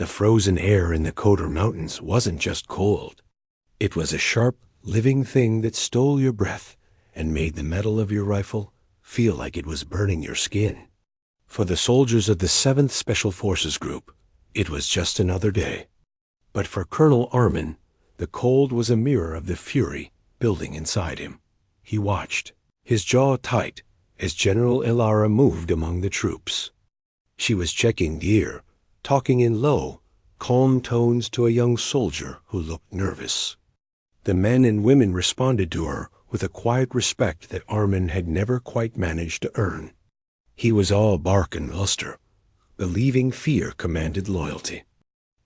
The frozen air in the Coder Mountains wasn't just cold. It was a sharp, living thing that stole your breath and made the metal of your rifle feel like it was burning your skin. For the soldiers of the 7th Special Forces Group, it was just another day. But for Colonel Armin, the cold was a mirror of the fury building inside him. He watched, his jaw tight, as General Ilara moved among the troops. She was checking gear, talking in low, calm tones to a young soldier who looked nervous. The men and women responded to her with a quiet respect that Armin had never quite managed to earn. He was all bark and bluster. Believing fear commanded loyalty.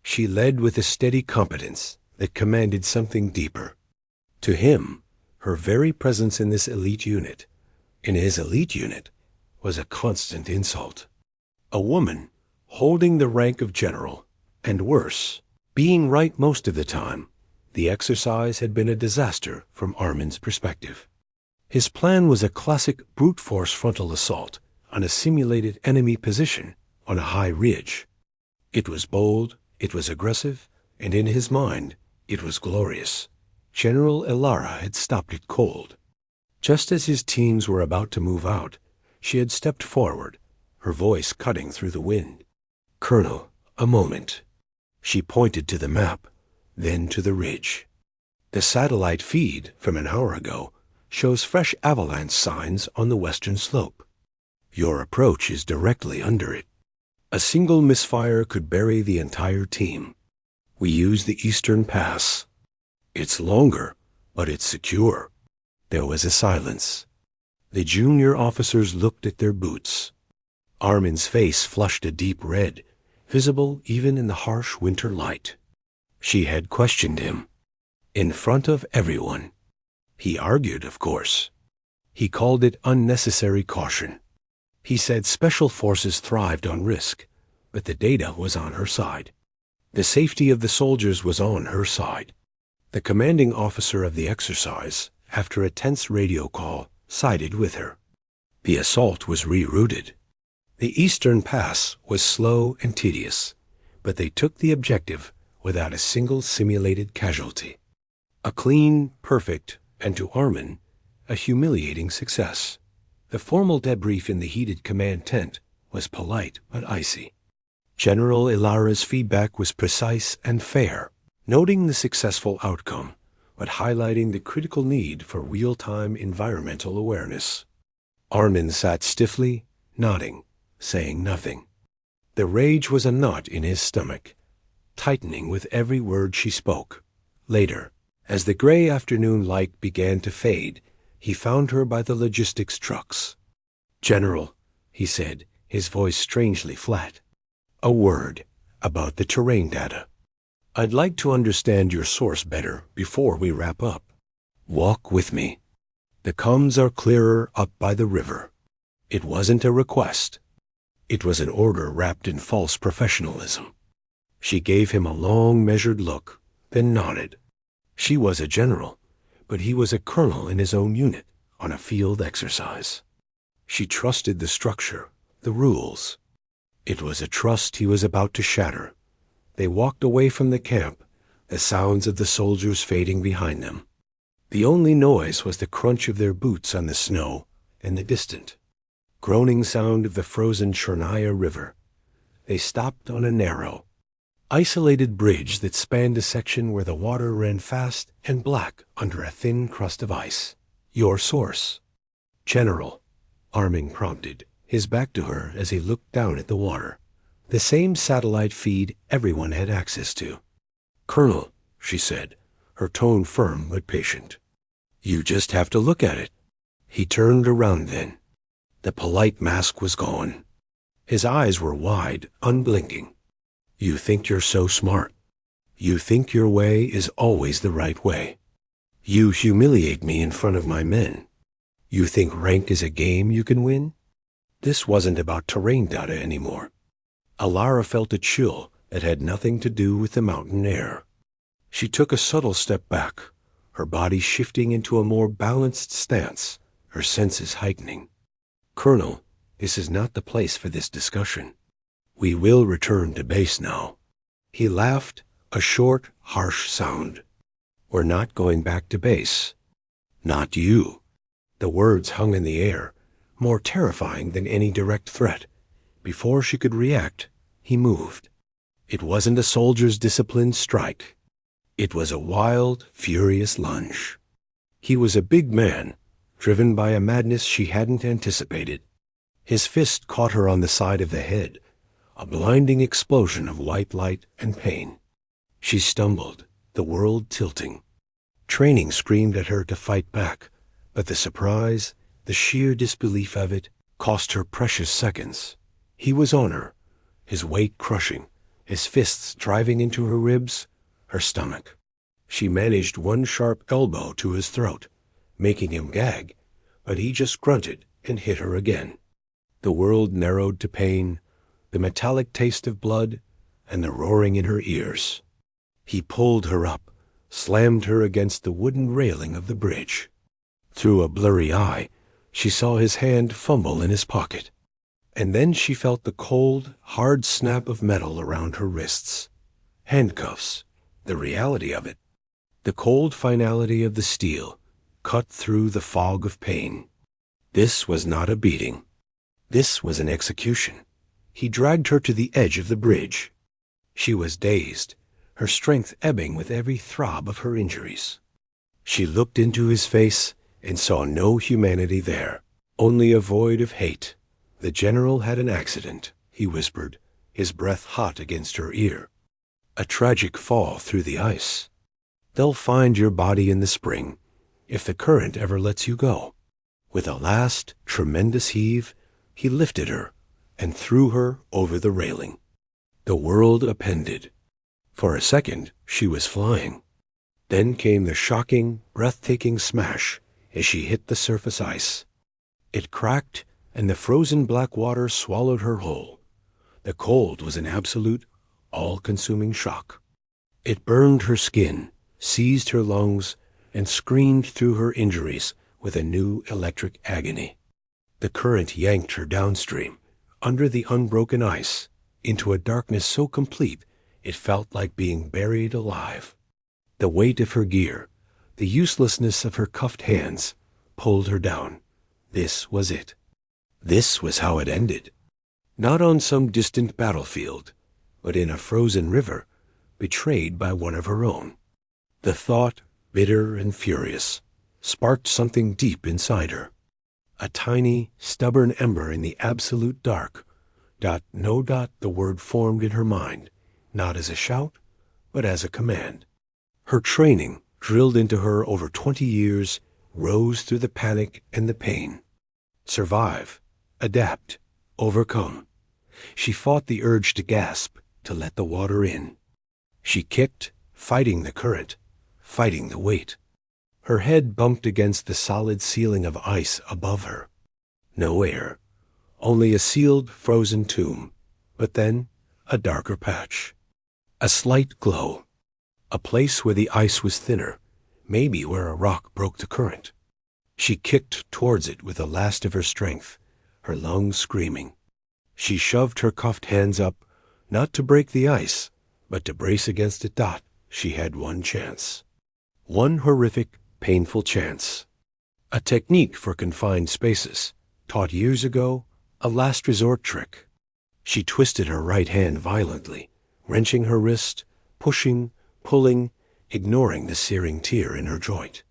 She led with a steady competence that commanded something deeper. To him, her very presence in this elite unit, in his elite unit, was a constant insult. A woman, holding the rank of general, and worse, being right most of the time. The exercise had been a disaster from Armin's perspective. His plan was a classic brute force frontal assault on a simulated enemy position on a high ridge. It was bold, it was aggressive, and in his mind, it was glorious. General Ilara had stopped it cold. Just as his teams were about to move out, she had stepped forward, her voice cutting through the wind. "Colonel, a moment." She pointed to the map, then to the ridge. The satellite feed from an hour ago shows fresh avalanche signs on the western slope. Your approach is directly under it. A single misfire could bury the entire team. We use the Eastern Pass. It's longer, but it's secure. There was a silence. The junior officers looked at their boots. Armin's face flushed a deep red, visible even in the harsh winter light. She had questioned him. In front of everyone. He argued, of course. He called it unnecessary caution. He said special forces thrived on risk, but the data was on her side. The safety of the soldiers was on her side. The commanding officer of the exercise, after a tense radio call, sided with her. The assault was rerouted. The Eastern Pass was slow and tedious, but they took the objective without a single simulated casualty. A clean, perfect, and to Armin, a humiliating success. The formal debrief in the heated command tent was polite but icy. General Ilara's feedback was precise and fair, noting the successful outcome, but highlighting the critical need for real-time environmental awareness. Armin sat stiffly, nodding, saying nothing. The rage was a knot in his stomach, tightening with every word she spoke. Later, as the gray afternoon light began to fade, he found her by the logistics trucks. "General," he said, his voice strangely flat, "a word about the terrain data. I'd like to understand your source better before we wrap up. Walk with me. The comms are clearer up by the river." It wasn't a request. It was an order wrapped in false professionalism. She gave him a long, measured look, then nodded. She was a general, but he was a colonel in his own unit on a field exercise. She trusted the structure, the rules. It was a trust he was about to shatter. They walked away from the camp, the sounds of the soldiers fading behind them. The only noise was the crunch of their boots on the snow and the distant, groaning sound of the frozen Chernaya River. They stopped on a narrow, isolated bridge that spanned a section where the water ran fast and black under a thin crust of ice. "Your source." "General," Armin prompted, his back to her as he looked down at the water. The same satellite feed everyone had access to. "Colonel," she said, her tone firm but patient. "You just have to look at it." He turned around then. The polite mask was gone. His eyes were wide, unblinking. "You think you're so smart. You think your way is always the right way. You humiliate me in front of my men. You think rank is a game you can win?" This wasn't about terrain data anymore. Ilara felt a chill that had nothing to do with the mountain air. She took a subtle step back, her body shifting into a more balanced stance, her senses heightening. "Colonel, this is not the place for this discussion. We will return to base now." He laughed, a short, harsh sound. "We're not going back to base. Not you." The words hung in the air, more terrifying than any direct threat. Before she could react, he moved. It wasn't a soldier's disciplined strike. It was a wild, furious lunge. He was a big man, driven by a madness she hadn't anticipated. His fist caught her on the side of the head, a blinding explosion of white light and pain. She stumbled, the world tilting. Training screamed at her to fight back, but the surprise, the sheer disbelief of it, cost her precious seconds. He was on her, his weight crushing, his fists driving into her ribs, her stomach. She managed one sharp elbow to his throat, making him gag, but he just grunted and hit her again. The world narrowed to pain, the metallic taste of blood, and the roaring in her ears. He pulled her up, slammed her against the wooden railing of the bridge. Through a blurry eye, she saw his hand fumble in his pocket. And then she felt the cold, hard snap of metal around her wrists. Handcuffs, the reality of it. The cold finality of the steel, cut through the fog of pain. This was not a beating. This was an execution. He dragged her to the edge of the bridge. She was dazed, her strength ebbing with every throb of her injuries. She looked into his face and saw no humanity there, only a void of hate. "The general had an accident," he whispered, his breath hot against her ear. "A tragic fall through the ice. They'll find your body in the spring, if the current ever lets you go." With a last, tremendous heave, he lifted her and threw her over the railing. The world upended. For a second, she was flying. Then came the shocking, breathtaking smash as she hit the surface ice. It cracked, and the frozen black water swallowed her whole. The cold was an absolute, all-consuming shock. It burned her skin, seized her lungs, and screamed through her injuries with a new electric agony. The current yanked her downstream, under the unbroken ice, into a darkness so complete it felt like being buried alive. The weight of her gear, the uselessness of her cuffed hands, pulled her down. This was it. This was how it ended. Not on some distant battlefield, but in a frozen river, betrayed by one of her own. The thought, bitter and furious, sparked something deep inside her. A tiny, stubborn ember in the absolute dark. The word formed in her mind, not as a shout, but as a command. Her training, drilled into her over 20 years, rose through the panic and the pain. Survive, adapt, overcome. She fought the urge to gasp, to let the water in. She kicked, fighting the current, fighting the weight. Her head bumped against the solid ceiling of ice above her. No air, only a sealed, frozen tomb, but then a darker patch. A slight glow, a place where the ice was thinner, maybe where a rock broke the current. She kicked towards it with the last of her strength, her lungs screaming. She shoved her cuffed hands up, not to break the ice, but to brace against it. She had one chance. One horrific, painful chance. A technique for confined spaces, taught years ago, a last resort trick. She twisted her right hand violently, wrenching her wrist, pushing, pulling, ignoring the searing tear in her joint.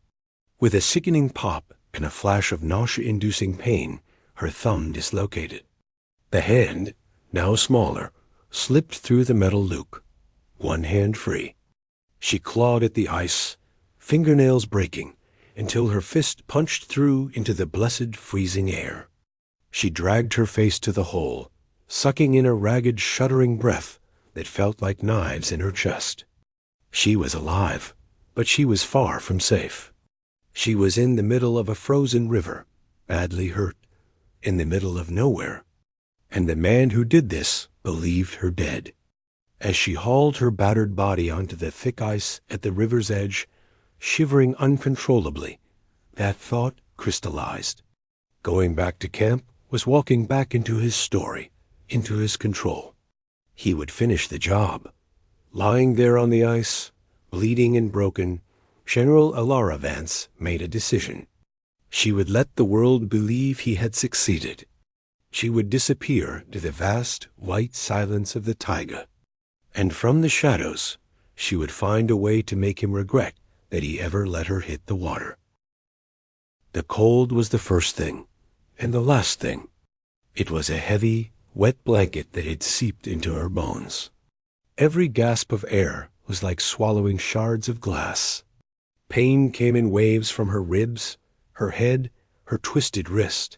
With a sickening pop and a flash of nausea-inducing pain, her thumb dislocated. The hand, now smaller, slipped through the metal loop, one hand free. She clawed at the ice, fingernails breaking, until her fist punched through into the blessed freezing air. She dragged her face to the hole, sucking in a ragged, shuddering breath that felt like knives in her chest. She was alive, but she was far from safe. She was in the middle of a frozen river, badly hurt, in the middle of nowhere. And the man who did this believed her dead. As she hauled her battered body onto the thick ice at the river's edge, shivering uncontrollably, that thought crystallized. Going back to camp was walking back into his story, into his control. He would finish the job, Lying there on the ice, bleeding and broken, General Alara Vance made a decision. She would let the world believe he had succeeded. She would disappear to the vast white silence of the taiga, and from the shadows she would find a way to make him regret that he ever let her hit the water. The cold was the first thing, and the last thing. It was a heavy, wet blanket that had seeped into her bones. Every gasp of air was like swallowing shards of glass. Pain came in waves from her ribs, her head, her twisted wrist.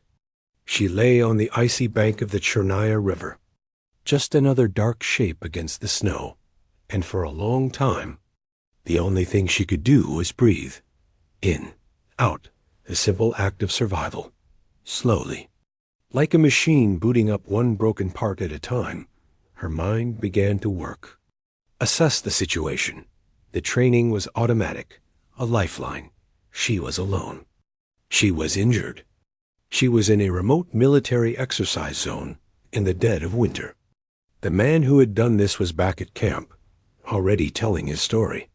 She lay on the icy bank of the Chernaya River, just another dark shape against the snow, and for a long time, the only thing she could do was breathe. In, out, the simple act of survival. Slowly. Like a machine booting up one broken part at a time, her mind began to work. Assess the situation. The training was automatic, a lifeline. She was alone. She was injured. She was in a remote military exercise zone in the dead of winter. The man who had done this was back at camp, already telling his story.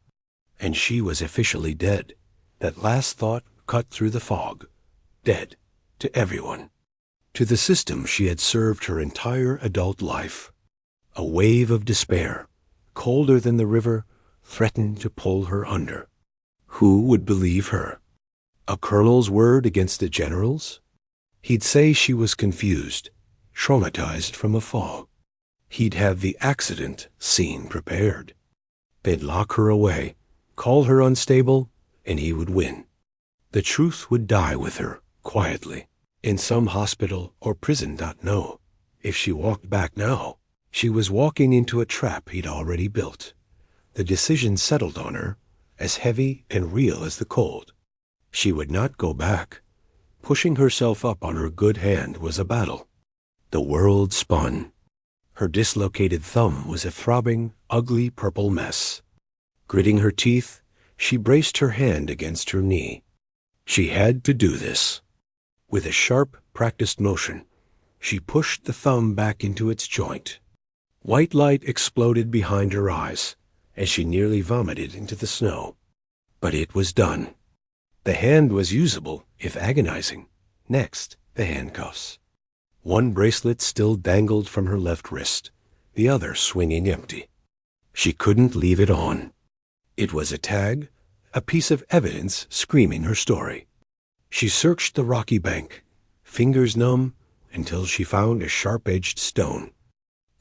And she was officially dead. That last thought cut through the fog. Dead. To everyone. To the system she had served her entire adult life. A wave of despair, colder than the river, threatened to pull her under. Who would believe her? A colonel's word against a general's? He'd say she was confused, traumatized from a fall. He'd have the accident scene prepared. They'd lock her away, call her unstable, and he would win. The truth would die with her, quietly, in some hospital or prison, not know. If she walked back now, she was walking into a trap he'd already built. The decision settled on her, as heavy and real as the cold. She would not go back. Pushing herself up on her good hand was a battle. The world spun. Her dislocated thumb was a throbbing, ugly purple mess. Gritting her teeth, she braced her hand against her knee. She had to do this. With a sharp, practiced motion, she pushed the thumb back into its joint. White light exploded behind her eyes as she nearly vomited into the snow. But it was done. The hand was usable, if agonizing. Next, the handcuffs. One bracelet still dangled from her left wrist, the other swinging empty. She couldn't leave it on. It was a tag, a piece of evidence screaming her story. She searched the rocky bank, fingers numb, until she found a sharp-edged stone.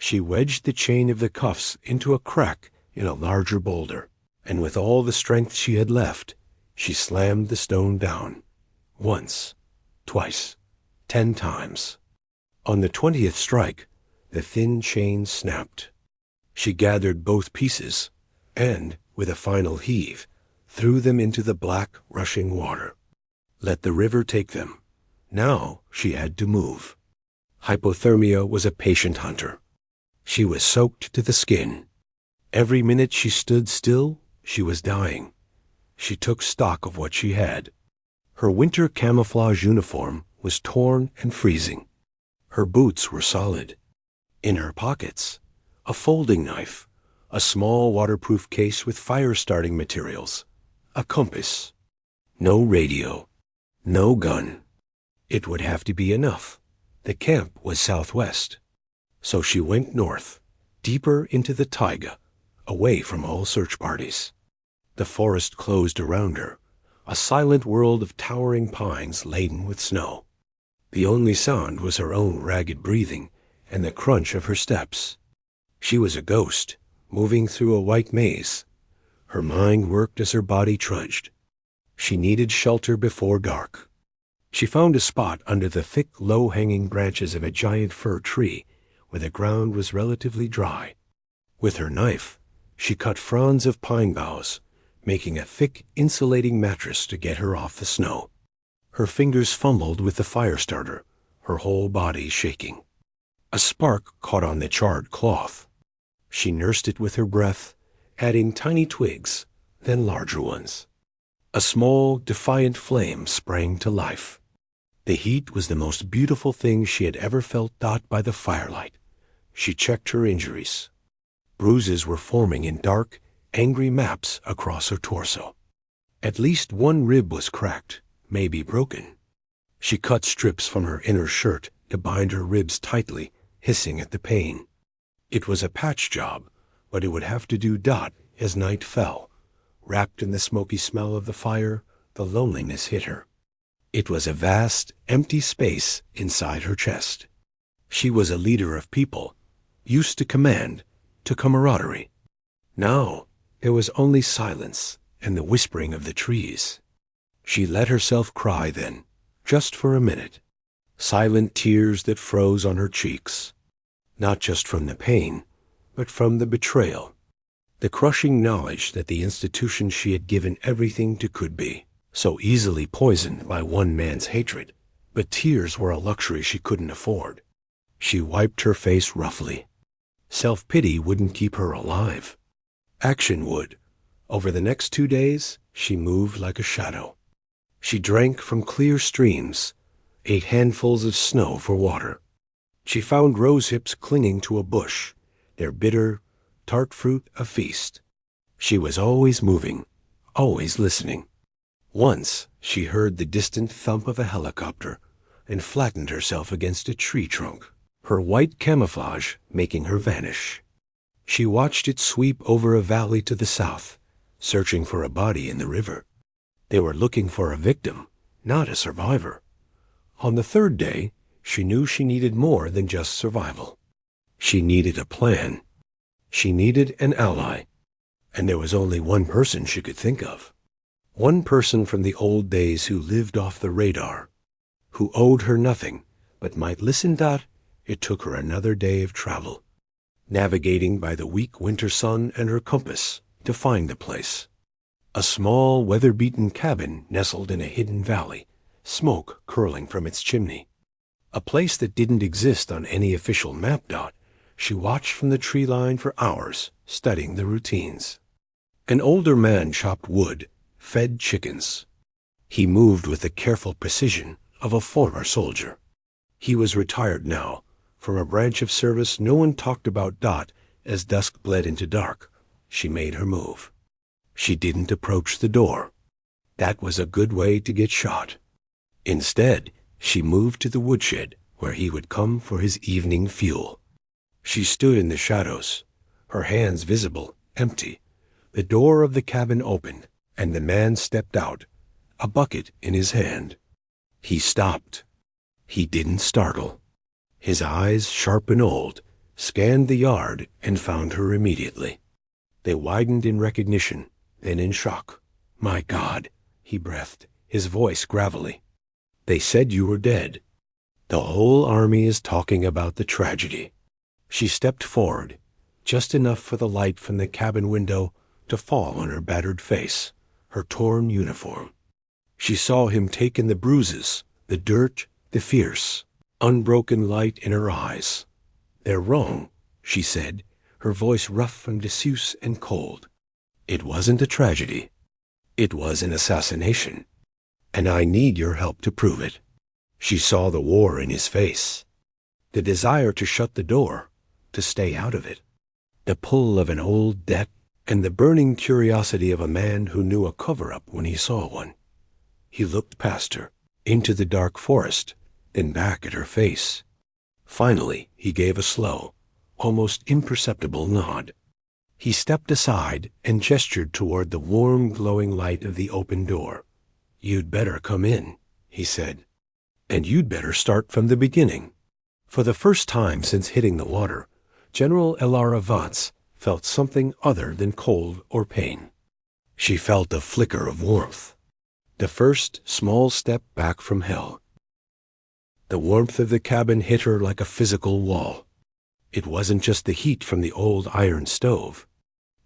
She wedged the chain of the cuffs into a crack in a larger boulder, and with all the strength she had left, she slammed the stone down. Once, twice, 10 times. On the 20th strike, the thin chain snapped. She gathered both pieces, and, with a final heave, threw them into the black, rushing water. Let the river take them. Now she had to move. Hypothermia was a patient hunter. She was soaked to the skin. Every minute she stood still, she was dying. She took stock of what she had. Her winter camouflage uniform was torn and freezing. Her boots were solid. In her pockets, a folding knife, a small waterproof case with fire-starting materials, a compass. No radio. No gun. It would have to be enough. The camp was southwest. So she went north, deeper into the taiga, away from all search parties. The forest closed around her, a silent world of towering pines laden with snow. The only sound was her own ragged breathing and the crunch of her steps. She was a ghost, moving through a white maze. Her mind worked as her body trudged. She needed shelter before dark. She found a spot under the thick, low-hanging branches of a giant fir tree where the ground was relatively dry. With her knife, she cut fronds of pine boughs, making a thick, insulating mattress to get her off the snow. Her fingers fumbled with the fire starter, her whole body shaking. A spark caught on the charred cloth. She nursed it with her breath, adding tiny twigs, then larger ones. A small, defiant flame sprang to life. The heat was the most beautiful thing she had ever felt dot by the firelight. She checked her injuries. Bruises were forming in dark, angry maps across her torso. At least one rib was cracked, maybe broken. She cut strips from her inner shirt to bind her ribs tightly, hissing at the pain. It was a patch job, but it would have to do. As night fell, wrapped in the smoky smell of the fire, the loneliness hit her. It was a vast, empty space inside her chest. She was a leader of people, used to command, to camaraderie. Now there was only silence and the whispering of the trees. She let herself cry then, just for a minute. Silent tears that froze on her cheeks. Not just from the pain, but from the betrayal. The crushing knowledge that the institution she had given everything to could be so easily poisoned by one man's hatred. But tears were a luxury she couldn't afford. She wiped her face roughly. Self-pity wouldn't keep her alive. Action would. Over the next 2 days, she moved like a shadow. She drank from clear streams, ate handfuls of snow for water. She found rosehips clinging to a bush, their bitter, tart fruit a feast. She was always moving, always listening. Once she heard the distant thump of a helicopter and flattened herself against a tree trunk, her white camouflage making her vanish. She watched it sweep over a valley to the south, searching for a body in the river. They were looking for a victim, not a survivor. On the 3rd day, she knew she needed more than just survival. She needed a plan. She needed an ally. And there was only one person she could think of. One person from the old days who lived off the radar, who owed her nothing, but might listen. It took her another day of travel, navigating by the weak winter sun and her compass to find the place. A small, weather-beaten cabin nestled in a hidden valley, smoke curling from its chimney. A place that didn't exist on any official map. She watched from the tree line for hours, studying the routines. An older man chopped wood, fed chickens. He moved with the careful precision of a former soldier. He was retired now, from a branch of service no one talked about. As dusk bled into dark, she made her move. She didn't approach the door. That was a good way to get shot. Instead, she moved to the woodshed where he would come for his evening fuel. She stood in the shadows, her hands visible, empty. The door of the cabin opened, and the man stepped out, a bucket in his hand. He stopped. He didn't startle. His eyes, sharp and old, scanned the yard and found her immediately. They widened in recognition, then in shock. "My God," he breathed, his voice gravelly. "They said you were dead. The whole army is talking about the tragedy." She stepped forward, just enough for the light from the cabin window to fall on her battered face, her torn uniform. She saw him take in the bruises, the dirt, the fierce, unbroken light in her eyes. "They're wrong," she said, her voice rough from disuse and cold. "It wasn't a tragedy. It was an assassination. And I need your help to prove it." She saw the war in his face, the desire to shut the door, to stay out of it, the pull of an old debt, and the burning curiosity of a man who knew a cover-up when he saw one. He looked past her, into the dark forest, then back at her face. Finally, he gave a slow, almost imperceptible nod. He stepped aside and gestured toward the warm, glowing light of the open door. "You'd better come in," he said. "And you'd better start from the beginning." For the first time since hitting the water, General Elara Vance felt something other than cold or pain. She felt a flicker of warmth, the first small step back from hell. The warmth of the cabin hit her like a physical wall. It wasn't just the heat from the old iron stove.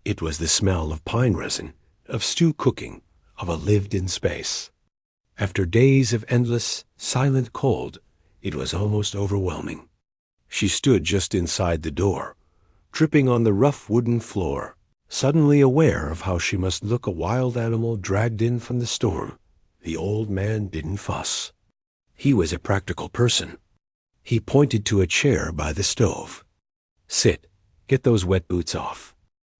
It was the smell of pine resin, of stew cooking, of a lived-in space. After days of endless, silent cold, it was almost overwhelming. She stood just inside the door, tripping on the rough wooden floor, suddenly aware of how she must look a wild animal dragged in from the storm. The old man didn't fuss. He was a practical person. He pointed to a chair by the stove. "Sit," get those wet boots off."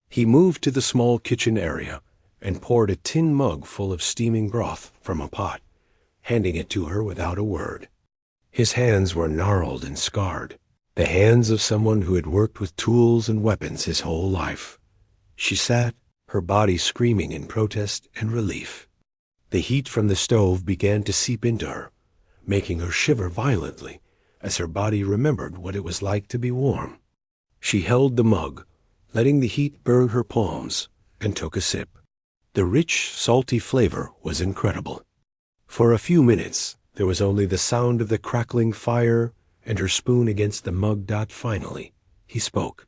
He moved to the small kitchen area and poured a tin mug full of steaming broth from a pot, handing it to her without a word. His hands were gnarled and scarred, the hands of someone who had worked with tools and weapons his whole life. She sat, her body screaming in protest and relief. The heat from the stove began to seep into her, making her shiver violently as her body remembered what it was like to be warm. She held the mug, letting the heat burn her palms, and took a sip. The rich, salty flavor was incredible. For a few minutes, there was only the sound of the crackling fire and her spoon against the mug. Finally, he spoke.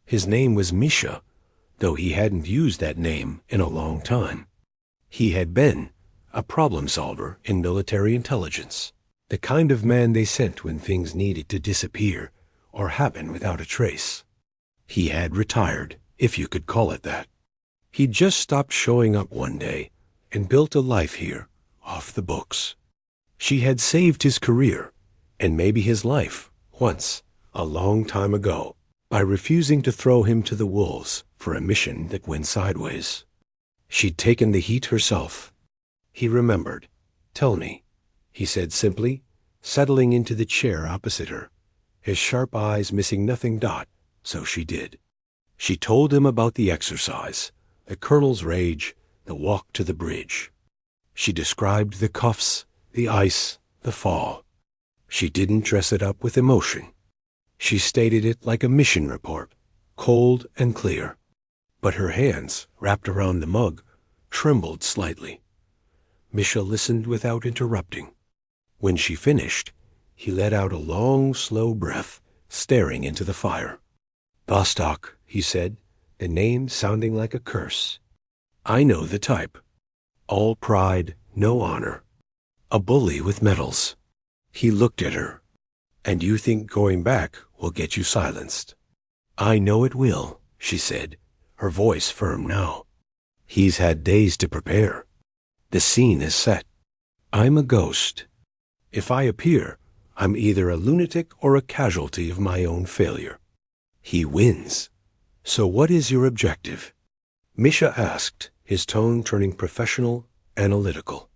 His name was Misha, though he hadn't used that name in a long time. He had been a problem solver in military intelligence, the kind of man they sent when things needed to disappear or happen without a trace. He had retired, if you could call it that. He'd just stopped showing up one day and built a life here, off the books. She had saved his career, and maybe his life, once, a long time ago, by refusing to throw him to the wolves for a mission that went sideways. She'd taken the heat herself. He remembered. "Tell me," he said simply, settling into the chair opposite her, his sharp eyes missing nothing. So she did. She told him about the exercise, the colonel's rage, the walk to the bridge. She described the cuffs, the ice, the fall. She didn't dress it up with emotion. She stated it like a mission report, cold and clear. But her hands, wrapped around the mug, trembled slightly. Misha listened without interrupting. When she finished, he let out a long, slow breath, staring into the fire. "Vostok," he said, the name sounding like a curse. "I know the type. All pride, no honor. A bully with medals." He looked at her. "And you think going back will get you silenced?" "I know it will," she said, her voice firm now. "He's had days to prepare. The scene is set. I'm a ghost. If I appear, I'm either a lunatic or a casualty of my own failure. He wins. So what is your objective?" Misha asked, his tone turning professional, analytical.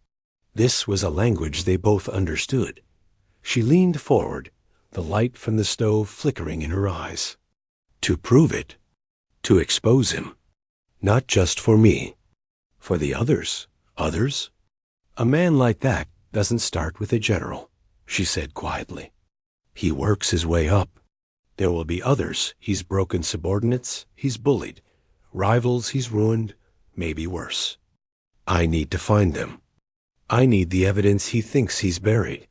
This was a language they both understood. She leaned forward, the light from the stove flickering in her eyes. "To prove it. To expose him. Not just for me. For the others. Others? A man like that doesn't start with a general," she said quietly. "He works his way up. There will be others he's broken, subordinates he's bullied, rivals he's ruined, maybe worse. I need to find them. I need the evidence he thinks he's buried."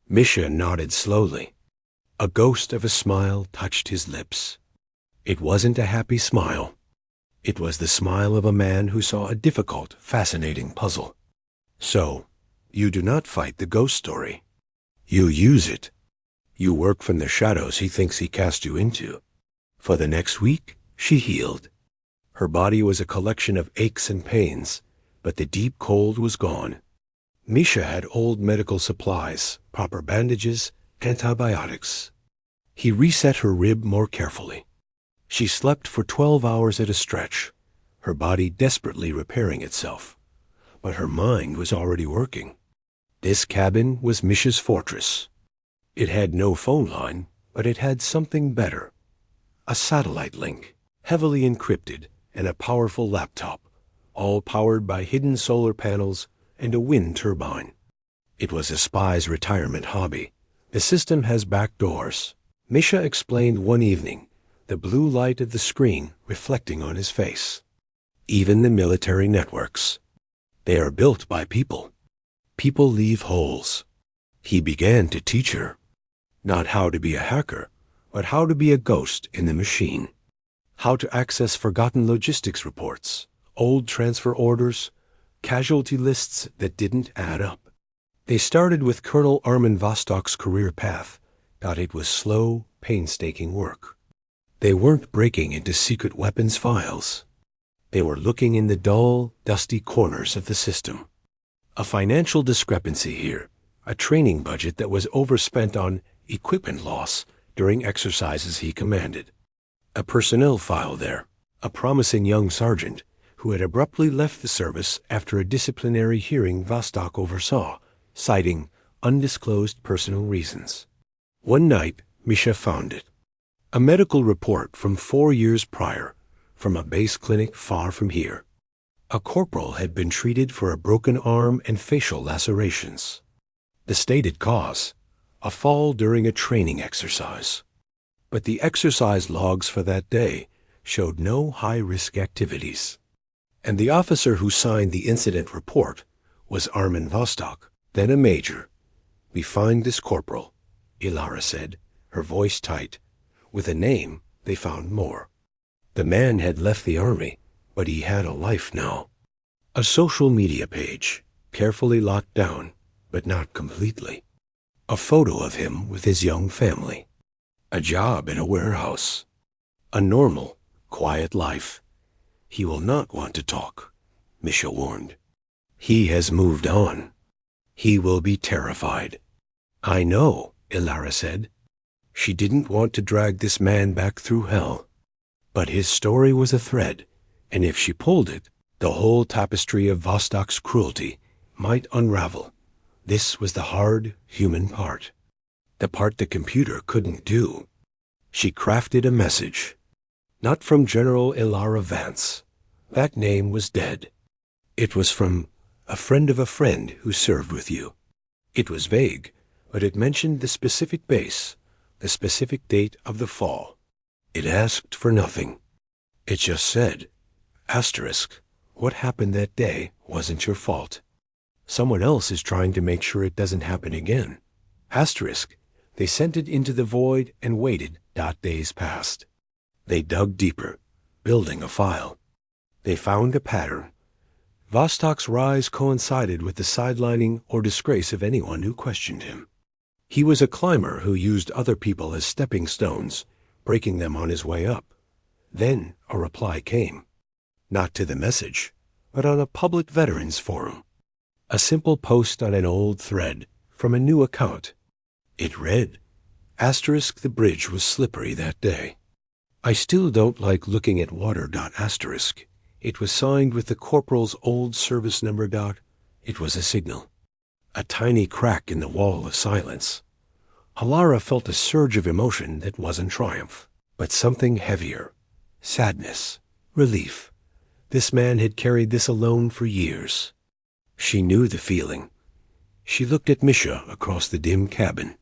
Misha nodded slowly. A ghost of a smile touched his lips. It wasn't a happy smile. It was the smile of a man who saw a difficult, fascinating puzzle. "So, you do not fight the ghost story. You use it. You work from the shadows he thinks he cast you into." For the next week, she healed. Her body was a collection of aches and pains, but the deep cold was gone. Misha had old medical supplies, proper bandages, antibiotics. He reset her rib more carefully. She slept for 12 hours at a stretch, her body desperately repairing itself. But her mind was already working. This cabin was Misha's fortress. It had no phone line, but it had something better. A satellite link, heavily encrypted, and a powerful laptop, all powered by hidden solar panels and a wind turbine. It was a spy's retirement hobby. The system has back doors. Misha explained one evening, the blue light of the screen reflecting on his face. Even the military networks. They are built by people. People leave holes. He began to teach her. Not how to be a hacker, but how to be a ghost in the machine. How to access forgotten logistics reports, old transfer orders, casualty lists that didn't add up. They started with Colonel Armin Vostok's career path. It was slow, painstaking work. They weren't breaking into secret weapons files. They were looking in the dull, dusty corners of the system. A financial discrepancy here, a training budget that was overspent on equipment loss during exercises he commanded. a personnel file there, a promising young sergeant who had abruptly left the service after a disciplinary hearing Vostok oversaw, citing undisclosed personal reasons. One night, Misha found it. A medical report from 4 years prior, from a base clinic far from here. A corporal had been treated for a broken arm and facial lacerations. The stated cause, a fall during a training exercise. But the exercise logs for that day showed no high-risk activities. And the officer who signed the incident report was Armin Vostok, then a major. "We find this corporal," Ilara said, her voice tight. With a name, they found more. The man had left the army, but he had a life now. A social media page, carefully locked down, but not completely. A photo of him with his young family. A job in a warehouse. A normal, quiet life. "He will not want to talk," Misha warned. "He has moved on. He will be terrified." "I know," Ilara said. She didn't want to drag this man back through hell. But his story was a thread, and if she pulled it, the whole tapestry of Vostok's cruelty might unravel. This was the hard, human part. The part the computer couldn't do. She crafted a message. Not from General Ilara Vance. That name was dead. It was from a friend of a friend who served with you. It was vague, but it mentioned the specific base, the specific date of the fall. It asked for nothing. It just said, asterisk, what happened that day wasn't your fault. Someone else is trying to make sure it doesn't happen again. Asterisk, they sent it into the void and waited. Days passed. They dug deeper, building a file. They found a pattern. Vostok's rise coincided with the sidelining or disgrace of anyone who questioned him. He was a climber who used other people as stepping stones, breaking them on his way up. Then a reply came. Not to the message, but on a public veterans forum. A simple post on an old thread from a new account. It read, asterisk, the bridge was slippery that day. I still don't like looking at water. Asterisk. It was signed with the corporal's old service number. It was a signal. A tiny crack in the wall of silence. Ilara felt a surge of emotion that wasn't triumph, but something heavier. Sadness. Relief. This man had carried this alone for years. She knew the feeling. She looked at Misha across the dim cabin.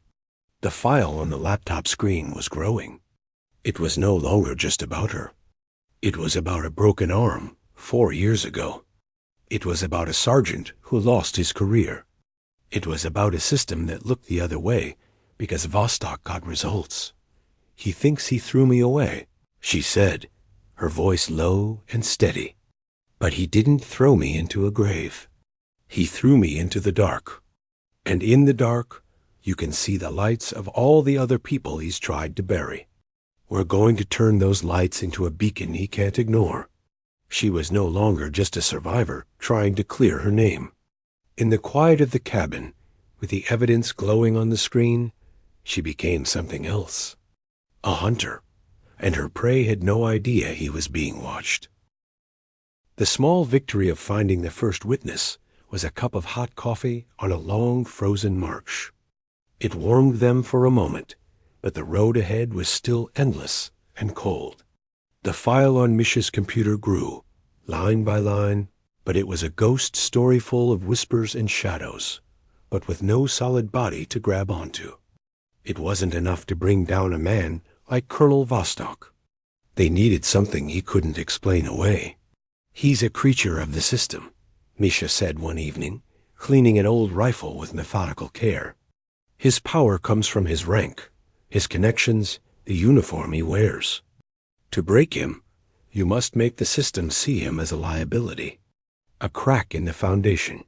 The file on the laptop screen was growing. It was no longer just about her. It was about a broken arm 4 years ago. It was about a sergeant who lost his career. It was about a system that looked the other way because Vostok got results. He thinks he threw me away, she said, her voice low and steady. But he didn't throw me into a grave. He threw me into the dark. And in the dark, you can see the lights of all the other people he's tried to bury. We're going to turn those lights into a beacon he can't ignore. She was no longer just a survivor trying to clear her name. In the quiet of the cabin, with the evidence glowing on the screen, she became something else. A hunter, and her prey had no idea he was being watched. The small victory of finding the first witness was a cup of hot coffee on a long frozen march. It warmed them for a moment, but the road ahead was still endless and cold. The file on Misha's computer grew, line by line, but it was a ghost story full of whispers and shadows, but with no solid body to grab onto. It wasn't enough to bring down a man like Colonel Vostok. They needed something he couldn't explain away. He's a creature of the system, Misha said one evening, cleaning an old rifle with methodical care. His power comes from his rank, his connections, the uniform he wears. To break him, you must make the system see him as a liability, a crack in the foundation.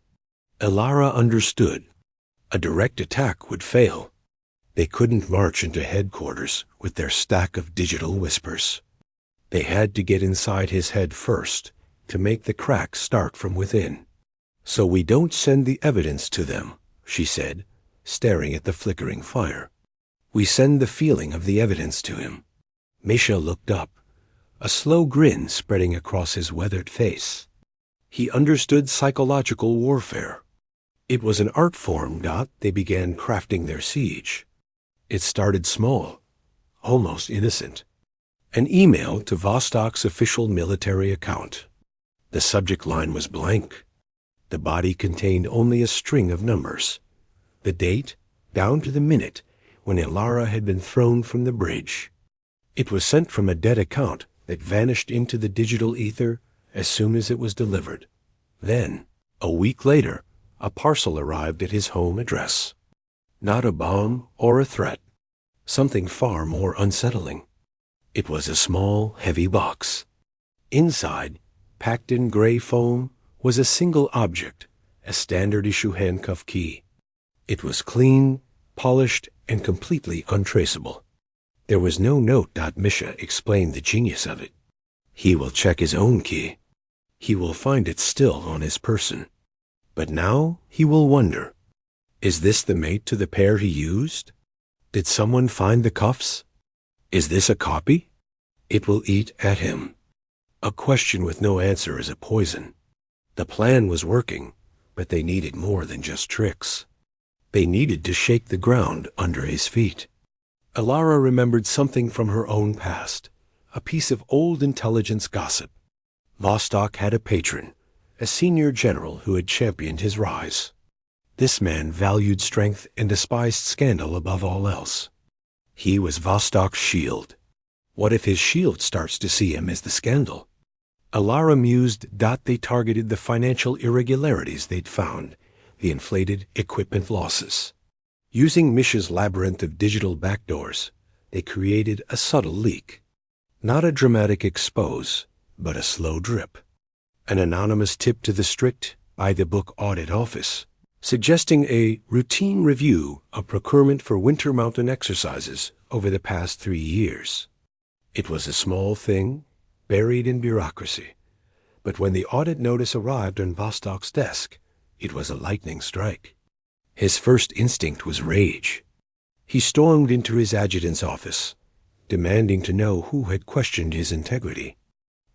Ilara understood. A direct attack would fail. They couldn't march into headquarters with their stack of digital whispers. They had to get inside his head first to make the crack start from within. So we don't send the evidence to them, she said, staring at the flickering fire. We send the feeling of the evidence to him. Misha looked up, a slow grin spreading across his weathered face. He understood psychological warfare. It was an art form, they began crafting their siege. It started small, almost innocent. An email to Vostok's official military account. The subject line was blank. The body contained only a string of numbers. The date, down to the minute, when Ilara had been thrown from the bridge. It was sent from a dead account that vanished into the digital ether as soon as it was delivered. Then, a week later, a parcel arrived at his home address. Not a bomb or a threat. Something far more unsettling. It was a small, heavy box. Inside, packed in gray foam, was a single object, a standard-issue handcuff key. It was clean, polished, and completely untraceable. There was no note. Misha explained the genius of it. He will check his own key. He will find it still on his person. But now he will wonder, is this the mate to the pair he used? Did someone find the cuffs? Is this a copy? It will eat at him. A question with no answer is a poison. The plan was working, but they needed more than just tricks. They needed to shake the ground under his feet. Ilara remembered something from her own past, a piece of old intelligence gossip. Vostok had a patron, a senior general who had championed his rise. This man valued strength and despised scandal above all else. He was Vostok's shield. What if his shield starts to see him as the scandal? Ilara mused. They targeted the financial irregularities they'd found, the inflated equipment losses. Using Misha's labyrinth of digital backdoors, they created a subtle leak. Not a dramatic expose, but a slow drip. An anonymous tip to the strict, by-the-book audit office, suggesting a routine review of procurement for winter mountain exercises over the past 3 years. It was a small thing, buried in bureaucracy. But when the audit notice arrived on Vostok's desk, it was a lightning strike. His first instinct was rage. He stormed into his adjutant's office, demanding to know who had questioned his integrity.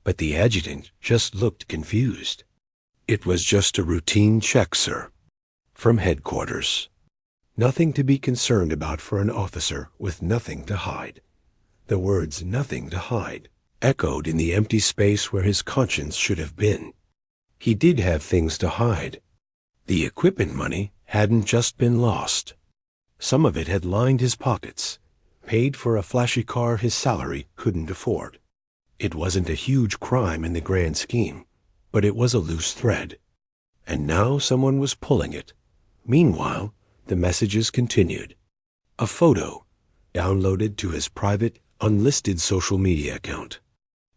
But the adjutant just looked confused. It was just a routine check, sir. From headquarters. Nothing to be concerned about for an officer with nothing to hide. The words "nothing to hide" echoed in the empty space where his conscience should have been. He did have things to hide. The equipment money hadn't just been lost. Some of it had lined his pockets, paid for a flashy car his salary couldn't afford. It wasn't a huge crime in the grand scheme, but it was a loose thread. And now someone was pulling it. Meanwhile, the messages continued. A photo, downloaded to his private, unlisted social media account.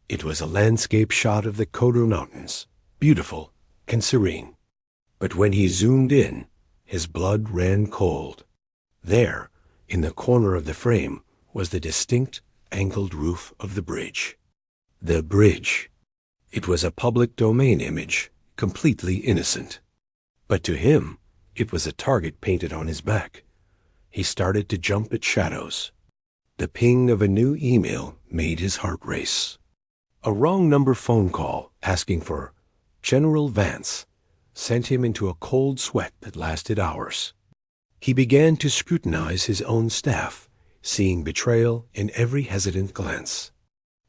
It was a landscape shot of the Kodur Mountains, beautiful and serene. But when he zoomed in, his blood ran cold. There, in the corner of the frame, was the distinct, angled roof of the bridge. The bridge. It was a public domain image, completely innocent. But to him, it was a target painted on his back. He started to jump at shadows. The ping of a new email made his heart race. A wrong number phone call asking for General Vance sent him into a cold sweat that lasted hours. He began to scrutinize his own staff, seeing betrayal in every hesitant glance.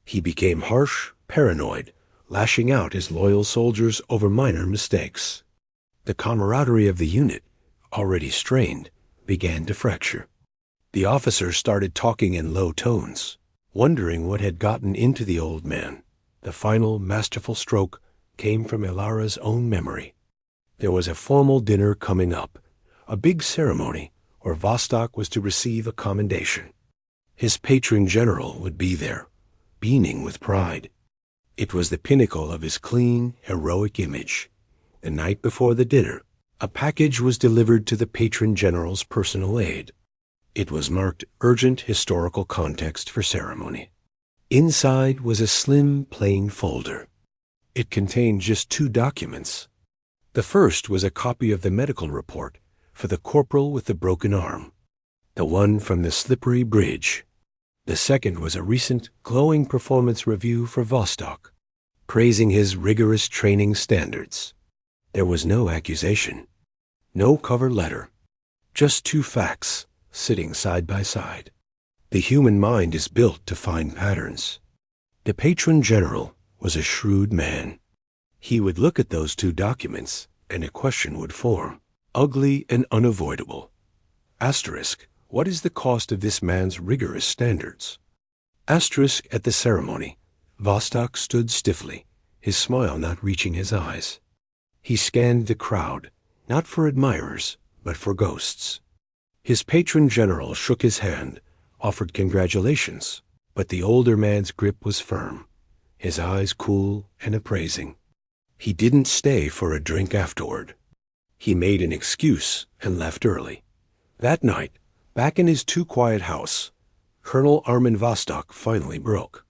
He became harsh, paranoid, lashing out his loyal soldiers over minor mistakes. The camaraderie of the unit, already strained, began to fracture. The officers started talking in low tones, wondering what had gotten into the old man. The final masterful stroke came from Ilara's own memory. There was a formal dinner coming up, a big ceremony where Vostok was to receive a commendation. His patron general would be there, beaming with pride. It was the pinnacle of his clean, heroic image. The night before the dinner, a package was delivered to the patron general's personal aide. It was marked urgent historical context for ceremony. Inside was a slim, plain folder. It contained just 2 documents. The first was a copy of the medical report for the corporal with the broken arm, the one from the slippery bridge. The second was a recent, glowing performance review for Vostok, praising his rigorous training standards. There was no accusation, no cover letter, just two facts sitting side by side. The human mind is built to find patterns. The patron general was a shrewd man. He would look at those two documents, and a question would form, ugly and unavoidable. Asterisk, what is the cost of this man's rigorous standards? Asterisk at the ceremony. Vostok stood stiffly, his smile not reaching his eyes. He scanned the crowd, not for admirers, but for ghosts. His patron general shook his hand, offered congratulations, but the older man's grip was firm, his eyes cool and appraising. He didn't stay for a drink afterward. He made an excuse and left early. That night, back in his too-quiet house, Colonel Armin Vostok finally broke.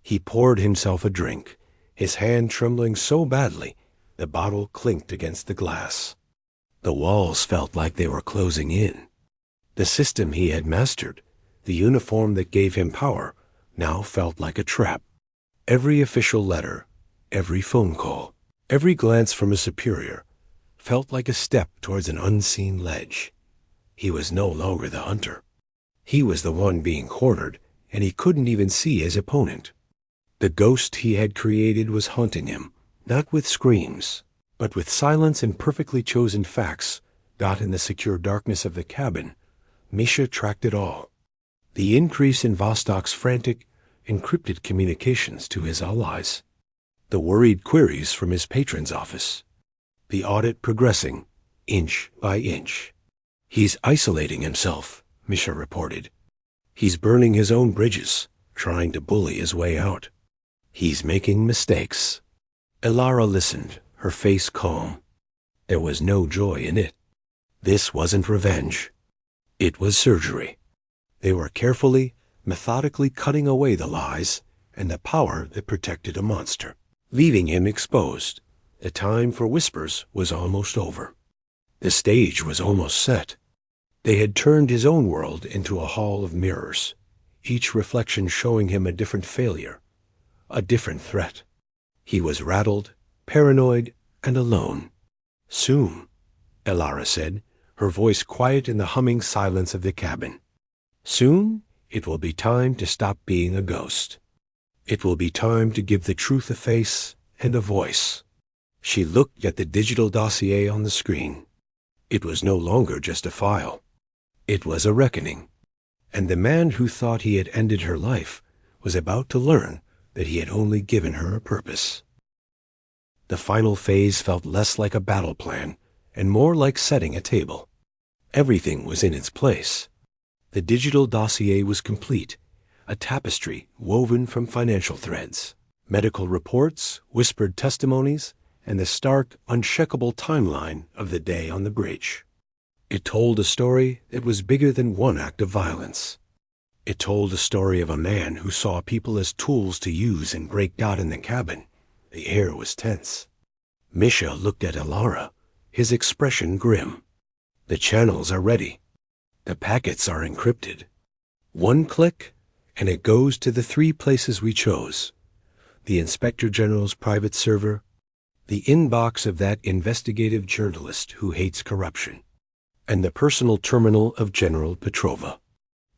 He poured himself a drink, his hand trembling so badly the bottle clinked against the glass. The walls felt like they were closing in. The system he had mastered, the uniform that gave him power, now felt like a trap. Every official letter, every phone call, every glance from a superior felt like a step towards an unseen ledge. He was no longer the hunter. He was the one being cornered, and he couldn't even see his opponent. The ghost he had created was haunting him, not with screams, but with silence and perfectly chosen facts. Got in the secure darkness of the cabin, Misha tracked it all. The increase in Vostok's frantic, encrypted communications to his allies. The worried queries from his patron's office. The audit progressing, inch by inch. He's isolating himself, Misha reported. He's burning his own bridges, trying to bully his way out. He's making mistakes. Elara listened, her face calm. There was no joy in it. This wasn't revenge. It was surgery. They were carefully, methodically cutting away the lies and the power that protected a monster, leaving him exposed. The time for whispers was almost over. The stage was almost set. They had turned his own world into a hall of mirrors, each reflection showing him a different failure, a different threat. He was rattled, paranoid, and alone. Soon, Elara said, her voice quiet in the humming silence of the cabin. Soon, it will be time to stop being a ghost. It will be time to give the truth a face and a voice. She looked at the digital dossier on the screen. It was no longer just a file. It was a reckoning. And the man who thought he had ended her life was about to learn that he had only given her a purpose. The final phase felt less like a battle plan and more like setting a table. Everything was in its place. The digital dossier was complete, a tapestry woven from financial threads, medical reports, whispered testimonies, and the stark, unshakable timeline of the day on the bridge. It told a story that was bigger than one act of violence. It told a story of a man who saw people as tools to use and break out in the cabin. The air was tense. Misha looked at Elara, his expression grim. The channels are ready. The packets are encrypted. One click, and it goes to the 3 places we chose. The Inspector General's private server, the inbox of that investigative journalist who hates corruption, and the personal terminal of General Petrova.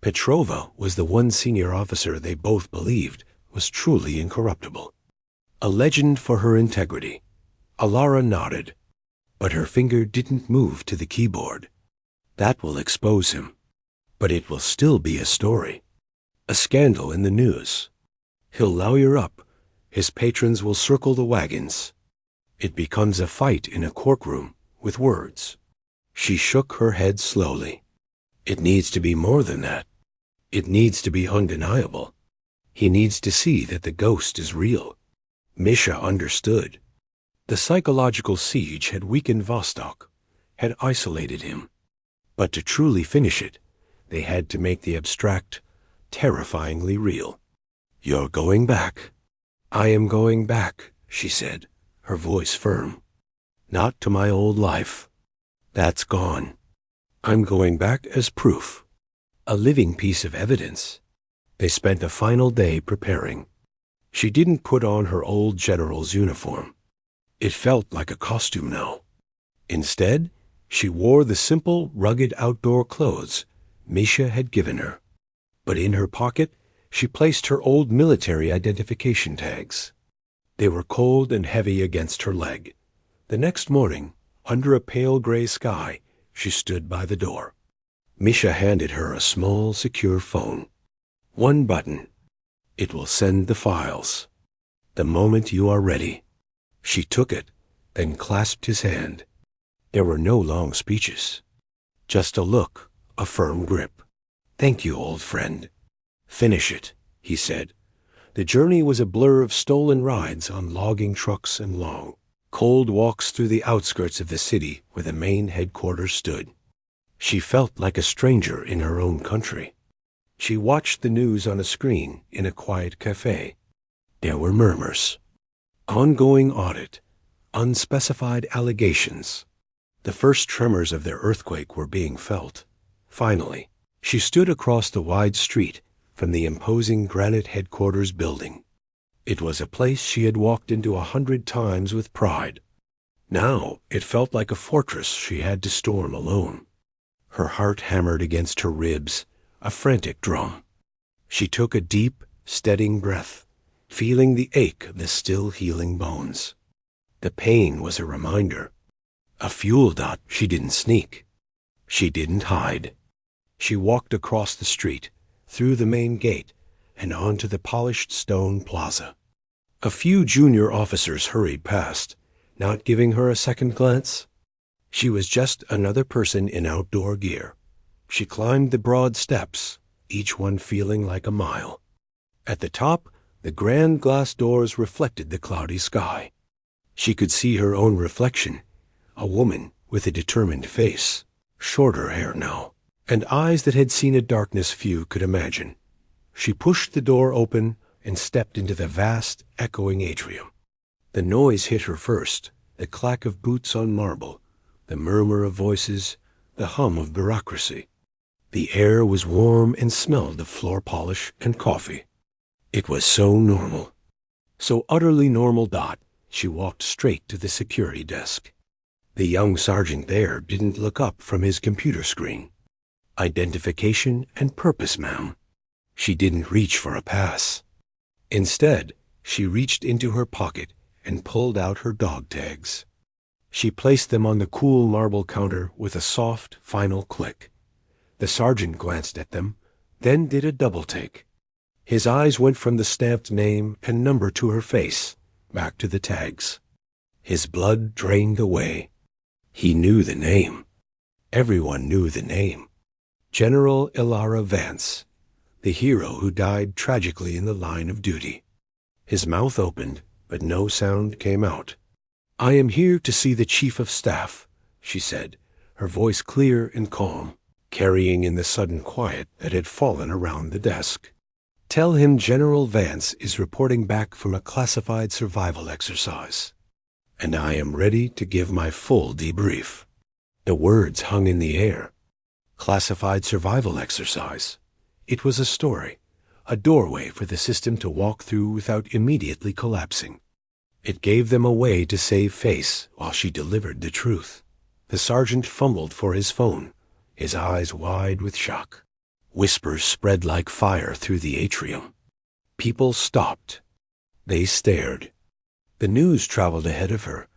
Petrova was the one senior officer they both believed was truly incorruptible. A legend for her integrity. Elara nodded, but her finger didn't move to the keyboard. That will expose him, but it will still be a story. A scandal in the news. He'll lawyer up. His patrons will circle the wagons. It becomes a fight in a courtroom with words. She shook her head slowly. It needs to be more than that. It needs to be undeniable. He needs to see that the ghost is real. Misha understood. The psychological siege had weakened Vostok, had isolated him. But to truly finish it, they had to make the abstract terrifyingly real. You're going back. I am going back, she said, her voice firm. Not to my old life. That's gone. I'm going back as proof. A living piece of evidence. They spent a final day preparing. She didn't put on her old general's uniform. It felt like a costume now. Instead, she wore the simple, rugged outdoor clothes Misha had given her. But in her pocket, she placed her old military identification tags. They were cold and heavy against her leg. The next morning, under a pale gray sky, she stood by the door. Misha handed her a small, secure phone. One button. It will send the files. The moment you are ready. She took it, then clasped his hand. There were no long speeches. Just a look, a firm grip. Thank you, old friend. Finish it, he said. The journey was a blur of stolen rides on logging trucks and long, cold walks through the outskirts of the city where the main headquarters stood. She felt like a stranger in her own country. She watched the news on a screen in a quiet cafe. There were murmurs. Ongoing audit. Unspecified allegations. The first tremors of their earthquake were being felt. Finally, she stood across the wide street from the imposing granite headquarters building. It was a place she had walked into 100 times with pride. Now it felt like a fortress she had to storm alone. Her heart hammered against her ribs, a frantic drum. She took a deep, steadying breath, feeling the ache of the still healing bones. The pain was a reminder. A fuel dot she didn't sneak. She didn't hide. She walked across the street, through the main gate, and onto the polished stone plaza. A few junior officers hurried past, not giving her a second glance. She was just another person in outdoor gear. She climbed the broad steps, each one feeling like a mile. At the top, the grand glass doors reflected the cloudy sky. She could see her own reflection, a woman with a determined face, shorter hair now, and eyes that had seen a darkness few could imagine. She pushed the door open and stepped into the vast, echoing atrium. The noise hit her first, the clack of boots on marble, the murmur of voices, the hum of bureaucracy. The air was warm and smelled of floor polish and coffee. It was so normal. So utterly normal that she walked straight to the security desk. The young sergeant there didn't look up from his computer screen. Identification and purpose, ma'am. She didn't reach for a pass. Instead, she reached into her pocket and pulled out her dog tags. She placed them on the cool marble counter with a soft, final click. The sergeant glanced at them, then did a double take. His eyes went from the stamped name and number to her face, back to the tags. His blood drained away. He knew the name. Everyone knew the name. General Ilara Vance, the hero who died tragically in the line of duty. His mouth opened, but no sound came out. "I am here to see the Chief of Staff," she said, her voice clear and calm, carrying in the sudden quiet that had fallen around the desk. "Tell him General Vance is reporting back from a classified survival exercise, and I am ready to give my full debrief." The words hung in the air. Classified survival exercise. It was a story, a doorway for the system to walk through without immediately collapsing. It gave them a way to save face while she delivered the truth. The sergeant fumbled for his phone, his eyes wide with shock. Whispers spread like fire through the atrium. People stopped. They stared. The news traveled ahead of her,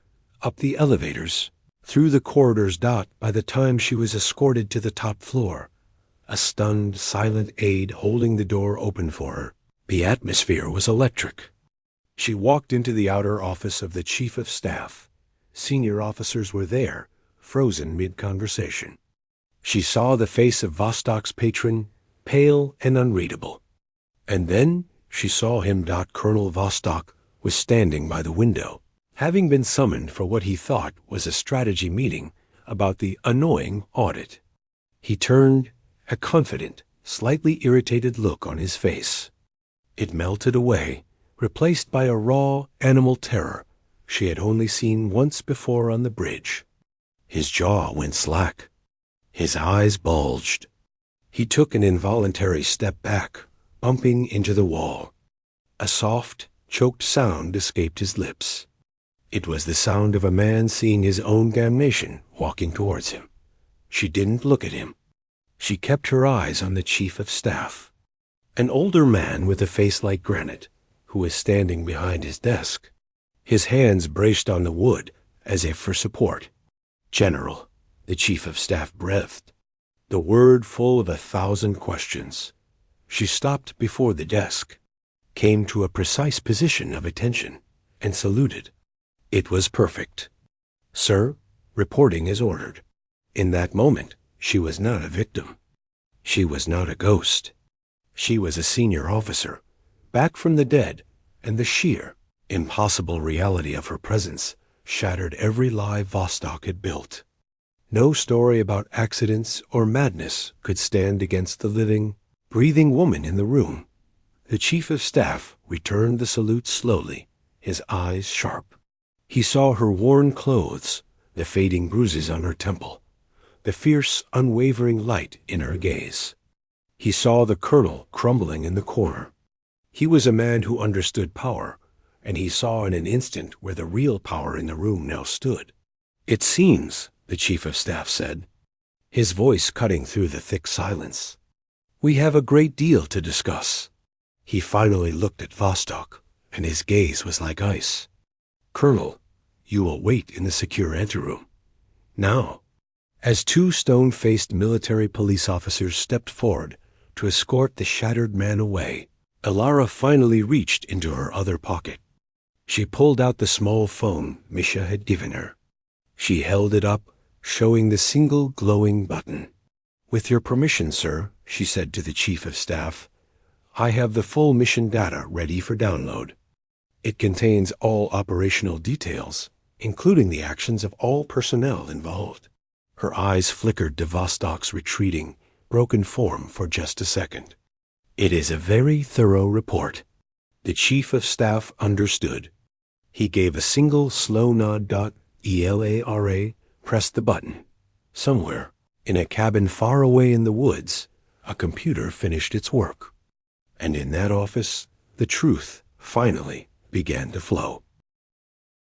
up the elevators, through the corridors. By the time she was escorted to the top floor, a stunned, silent aide holding the door open for her, the atmosphere was electric. She walked into the outer office of the Chief of Staff. Senior officers were there, frozen mid-conversation. She saw the face of Vostok's patron, pale and unreadable. And then she saw him. Colonel Vostok was standing by the window, having been summoned for what he thought was a strategy meeting about the annoying audit. He turned, a confident, slightly irritated look on his face. It melted away, replaced by a raw, animal terror she had only seen once before on the bridge. His jaw went slack. His eyes bulged. He took an involuntary step back, bumping into the wall. A soft, choked sound escaped his lips. It was the sound of a man seeing his own damnation walking towards him. She didn't look at him. She kept her eyes on the chief of staff, an older man with a face like granite, who was standing behind his desk. His hands braced on the wood, as if for support. "General," the chief of staff breathed, the word full of 1,000 questions. She stopped before the desk, came to a precise position of attention, and saluted. It was perfect. "Sir, reporting as ordered." In that moment, she was not a victim. She was not a ghost. She was a senior officer, back from the dead, and the sheer, impossible reality of her presence shattered every lie Vostok had built. No story about accidents or madness could stand against the living, breathing woman in the room. The chief of staff returned the salute slowly, his eyes sharp. He saw her worn clothes, the fading bruises on her temple, the fierce, unwavering light in her gaze. He saw the colonel crumbling in the corner. He was a man who understood power, and he saw in an instant where the real power in the room now stood. "It seems," the chief of staff said, his voice cutting through the thick silence, "we have a great deal to discuss." He finally looked at Vostok, and his gaze was like ice. "Colonel, you will wait in the secure anteroom. Now." As two stone-faced military police officers stepped forward to escort the shattered man away, Alara finally reached into her other pocket. She pulled out the small phone Misha had given her. She held it up, showing the single glowing button. "With your permission, sir," she said to the chief of staff, "I have the full mission data ready for download. It contains all operational details, including the actions of all personnel involved." Her eyes flickered to Vostok's retreating, broken form for just a second. "It is a very thorough report." The chief of staff understood. He gave a single slow nod. ELARA pressed the button. Somewhere, in a cabin far away in the woods, a computer finished its work. And in that office, the truth finally began to flow.